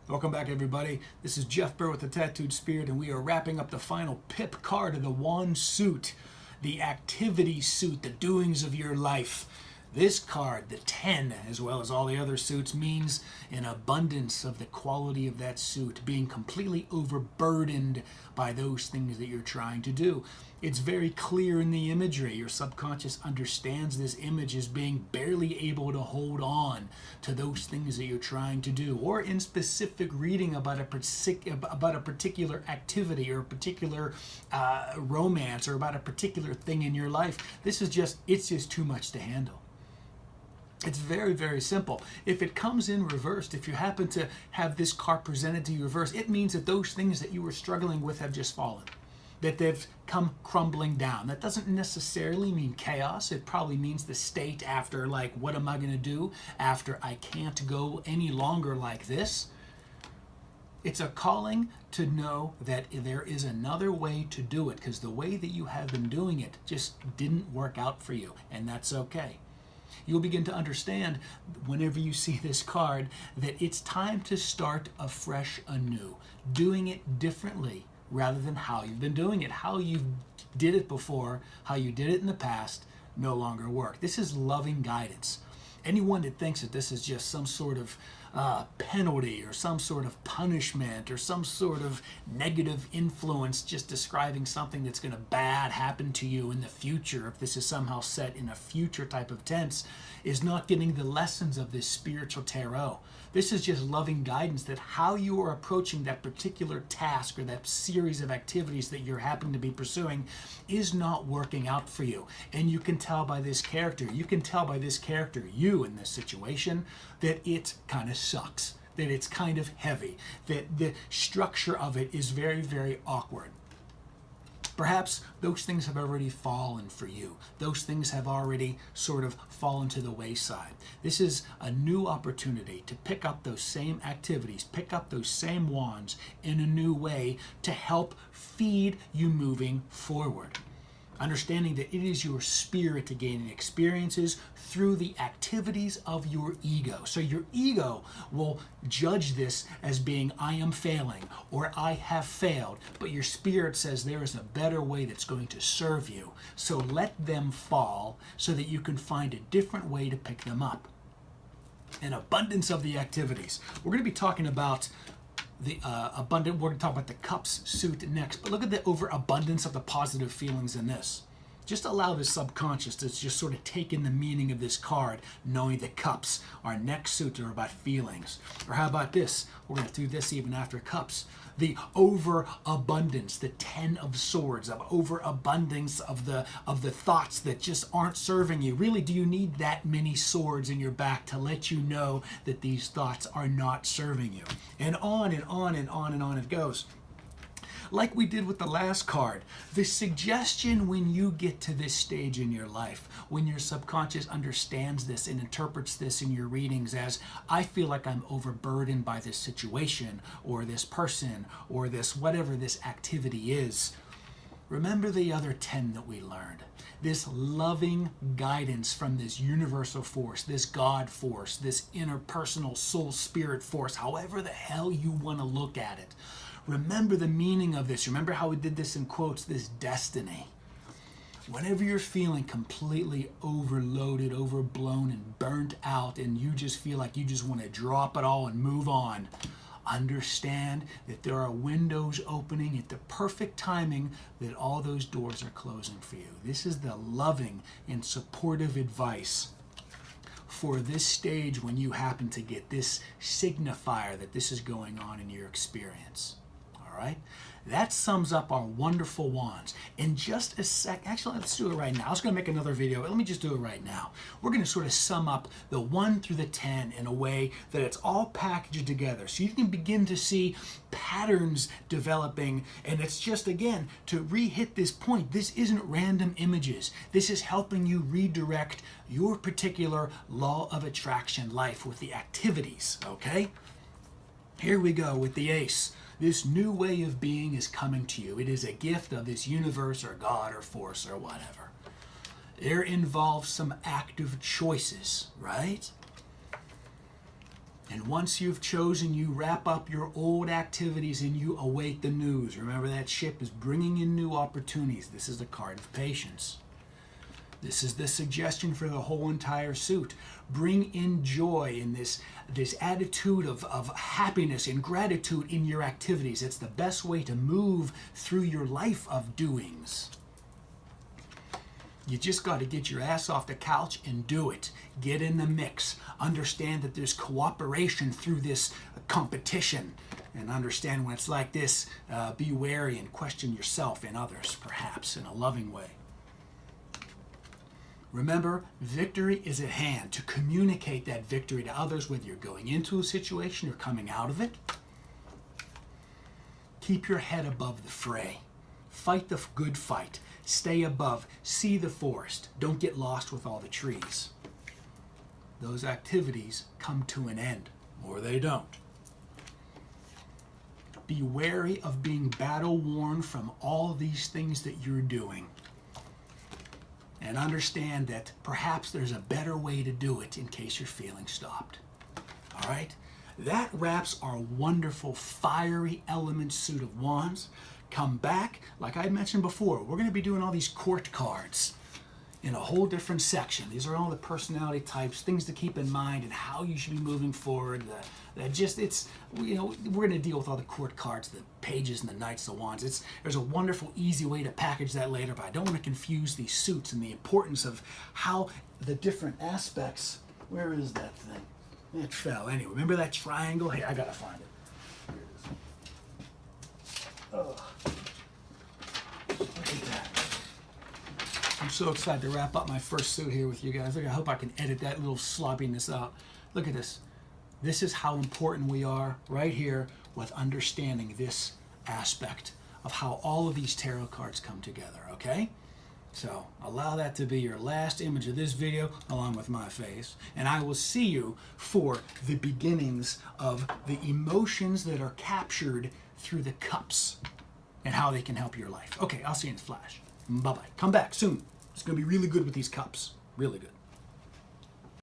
Welcome back, everybody. This is Jeff Burr with the Tattooed Spirit, and we are wrapping up the final PIP card of the Wand suit, the activity suit, the doings of your life. This card, the 10, as well as all the other suits, means an abundance of the quality of that suit, being completely overburdened by those things that you're trying to do. It's very clear in the imagery. Your subconscious understands this image as being barely able to hold on to those things that you're trying to do, or in specific reading about a particular activity or a particular romance or about a particular thing in your life. It's just too much to handle. It's very, very simple. If it comes in reversed, if you happen to have this card presented to you reversed, it means that those things that you were struggling with have just fallen, that they've come crumbling down. That doesn't necessarily mean chaos. It probably means the state after, like, what am I going to do after I can't go any longer like this? It's a calling to know that there is another way to do it, because the way that you have been doing it just didn't work out for you, and that's okay. You'll begin to understand whenever you see this card that it's time to start afresh anew, doing it differently rather than how you've been doing it. How you did it before, how you did it in the past, no longer work. This is loving guidance. Anyone that thinks that this is just some sort of penalty or some sort of punishment or some sort of negative influence just describing something that's going to bad happen to you in the future, if this is somehow set in a future type of tense, is not getting the lessons of this spiritual tarot. This is just loving guidance that how you are approaching that particular task or that series of activities that you're happening to be pursuing is not working out for you. And you can tell by this character, you in this situation, that it kind of sucks, that it's kind of heavy, that the structure of it is very, very awkward. Perhaps those things have already fallen for you. Those things have already sort of fallen to the wayside. This is a new opportunity to pick up those same activities, pick up those same wands in a new way to help feed you moving forward. Understanding that it is your spirit to gaining experiences through the activities of your ego. So your ego will judge this as being, I am failing or I have failed, but your spirit says there is a better way that's going to serve you. So let them fall so that you can find a different way to pick them up. An abundance of the activities. We're going to be talking about the abundant. We're going to talk about the cups suit next, but look at the overabundance of the positive feelings in this. Just allow the subconscious to just sort of take in the meaning of this card, knowing the cups. Our next suit are about feelings. Or how about this? We're going to do this even after cups. The overabundance, the 10 of swords, of overabundance of the thoughts that just aren't serving you. Really, do you need that many swords in your back to let you know that these thoughts are not serving you? And on and on and on and on it goes. Like we did with the last card, the suggestion when you get to this stage in your life, when your subconscious understands this and interprets this in your readings as, I feel like I'm overburdened by this situation or this person or this whatever this activity is. Remember the other 10 that we learned. This loving guidance from this universal force, this God force, this interpersonal soul spirit force, however the hell you want to look at it. Remember the meaning of this. Remember how we did this in quotes, this destiny. Whenever you're feeling completely overloaded, overblown, and burnt out, and you just feel like you just want to drop it all and move on, understand that there are windows opening at the perfect timing, that all those doors are closing for you. This is the loving and supportive advice for this stage when you happen to get this signifier that this is going on in your experience. All right? That sums up our wonderful wands. In just a sec, actually, let's do it right now. I was going to make another video, but let me just do it right now. We're going to sort of sum up the 1 through the 10 in a way that it's all packaged together. So you can begin to see patterns developing. And it's just, again, to re-hit this point, this isn't random images. This is helping you redirect your particular law of attraction life with the activities, okay? Here we go with the ace. This new way of being is coming to you. It is a gift of this universe or God or force or whatever. There involves some active choices, right? And once you've chosen, you wrap up your old activities and you await the news. Remember, that ship is bringing in new opportunities. This is the card of patience. This is the suggestion for the whole entire suit. Bring in joy in this attitude of happiness and gratitude in your activities. It's the best way to move through your life of doings. You just got to get your ass off the couch and do it. Get in the mix. Understand that there's cooperation through this competition. And understand when it's like this, be wary and question yourself and others, perhaps, in a loving way. Remember, victory is at hand. To communicate that victory to others, whether you're going into a situation or coming out of it. Keep your head above the fray. Fight the good fight. Stay above. See the forest. Don't get lost with all the trees. Those activities come to an end, or they don't. Be wary of being battle-worn from all these things that you're doing. And understand that perhaps there's a better way to do it in case you're feeling stopped. All right? That wraps our wonderful fiery element suit of wands. Come back, like I mentioned before, we're going to be doing all these court cards in a whole different section. These are all the personality types, things to keep in mind, and how you should be moving forward. We're going to deal with all the court cards, the pages and the knights, the wands. There's a wonderful, easy way to package that later, but I don't want to confuse these suits and the importance of how the different aspects. Where is that thing? It fell. Anyway, remember that triangle? Hey, I gotta find it. Here it is. Oh. Look at that. I'm so excited to wrap up my first suit here with you guys. Look, I hope I can edit that little sloppiness out. Look at this. This is how important we are right here with understanding this aspect of how all of these tarot cards come together, okay? So allow that to be your last image of this video along with my face. And I will see you for the beginnings of the emotions that are captured through the cups and how they can help your life. Okay, I'll see you in a flash. Bye-bye. Come back soon. It's going to be really good with these cups. Really good.